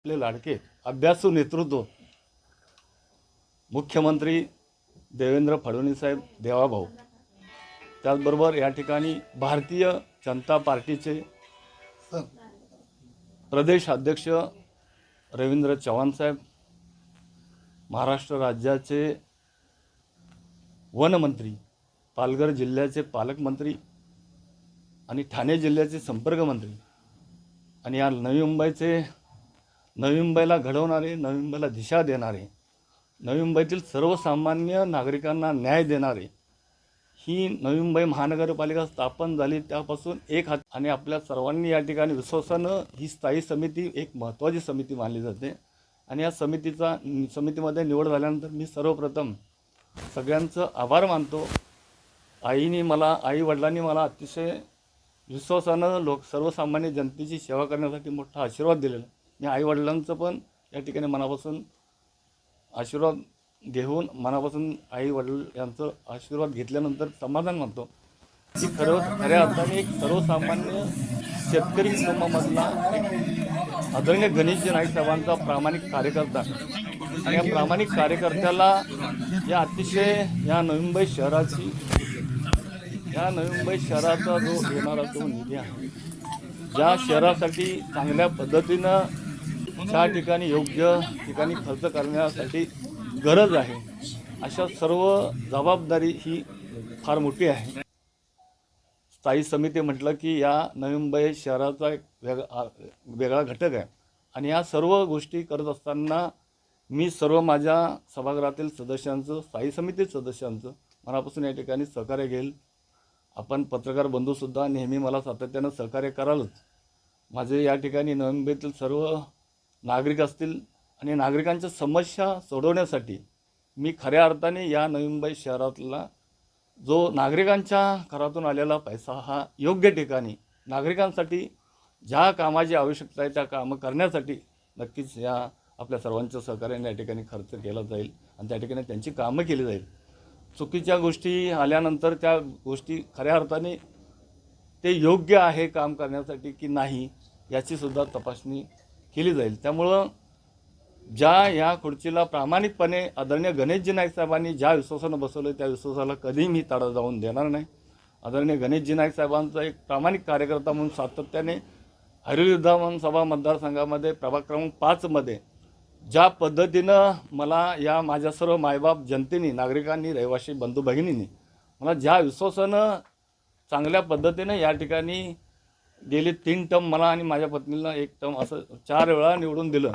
आपले लाडके अभ्यासू नेतृत्व मुख्यमंत्री देवेंद्र फडणवीस साहेब देवाभाऊ, त्याचबरोबर या ठिकाणी भारतीय जनता पार्टीचे प्रदेश अध्यक्ष रवींद्र चव्हाण साहेब, महाराष्ट्र राज्याचे वनमंत्री, पालघर जिल्ह्याचे पालकमंत्री आणि ठाणे जिल्ह्याचे संपर्कमंत्री आणि या नवी मुंबईला घडवणारे, नवी मुंबईला दिशा देणारे, नवी मुंबईतील सर्वसामान्य नागरिकांना न्याय देणारे, ही नवी मुंबई महानगरपालिका स्थापन झाली त्यापासून एक हात आणि आपल्या सर्वांनी या ठिकाणी विश्वासानं ही स्थायी समिती एक महत्त्वाची समिती मानली जाते. आणि या समितीमध्ये निवड झाल्यानंतर मी सर्वप्रथम सगळ्यांचं आभार मानतो. आई वडिलांनी मला अतिशय विश्वासानं सर्वसामान्य जनतेची सेवा करण्यासाठी मोठा आशीर्वाद दिलेला. मी आईवडिलांचं पण या ठिकाणी मनापासून आशीर्वाद घेऊन आई वडील यांचं आशीर्वाद घेतल्यानंतर समाधान मानतो की खऱ्या अर्थाने एक सर्वसामान्य शेतकरी कुटुंबामधला एक आदरणीय गणेशजी नाईक साहेबांचा प्रामाणिक कार्यकर्ता आणि या प्रामाणिक कार्यकर्त्याला या अतिशय या नवी मुंबई शहराचा जो येणारा तो निधी आहे, ज्या शहरासाठी चांगल्या पद्धतीनं ज्या ठिकाणी योग्य ठिकाणी खर्च करण्यासाठी गरज आहे, अशा सर्व जबाबदारी ही फार मोठी आहे. स्थायी समिती म्हटलं की या नवी मुंबई शहराचा एक वेगळा घटक आहे आणि या सर्व गोष्टी करत असताना मी सर्व माझ्या सभागृहातील सदस्यांचं, स्थायी समिती सदस्यांचं मनापासून या ठिकाणी सहकार्य घेईल. आपण पत्रकार बंधूसुद्धा नेहमी मला सातत्यानं सहकार्य करालच. माझे या ठिकाणी नवी मुंबईतील सर्व नागरिक असतील आणि नागरिकांच्या समस्या सोडवण्यासाठी मी खऱ्या अर्थाने या नवी मुंबई शहरातला जो नागरिकांच्या घरातून आलेला पैसा हा योग्य ठिकाणी नागरिकांसाठी ज्या कामाची आवश्यकता आहे त्या कामं करण्यासाठी नक्कीच या आपल्या सर्वांच्या सहकार्याने या ठिकाणी खर्च केला जाईल आणि त्या ठिकाणी त्यांची कामं केली जाईल. चुकीच्या गोष्टी आल्यानंतर त्या गोष्टी खऱ्या अर्थाने ते योग्य आहे काम करण्यासाठी की नाही याचीसुद्धा तपासणी केली जाईल. त्यामुळं या खुर्चीला प्रामाणिकपणे आदरणीय गणेशजी नाईक साहेबांनी ज्या विश्वासानं बसवलं त्या विश्वासाला कधीही मी तडा जाऊन देणार नाही. आदरणीय गणेशजी नाईक साहेबांचा एक प्रामाणिक कार्यकर्ता म्हणून सातत्याने हरिहर विधानसभा मतदारसंघामध्ये प्रभाग क्रमांक 5 मध्ये ज्या पद्धतीनं मला या माझ्या सर्व मायबाप जनतेने, नागरिकांनी, रहिवासी बंधू भगिनींनी मला ज्या विश्वासानं चांगल्या पद्धतीनं या ठिकाणी गेली 3 टर्म मला आणि माझ्या पत्नीला 1 टर्म असं 4 वेळा निवडून दिलं.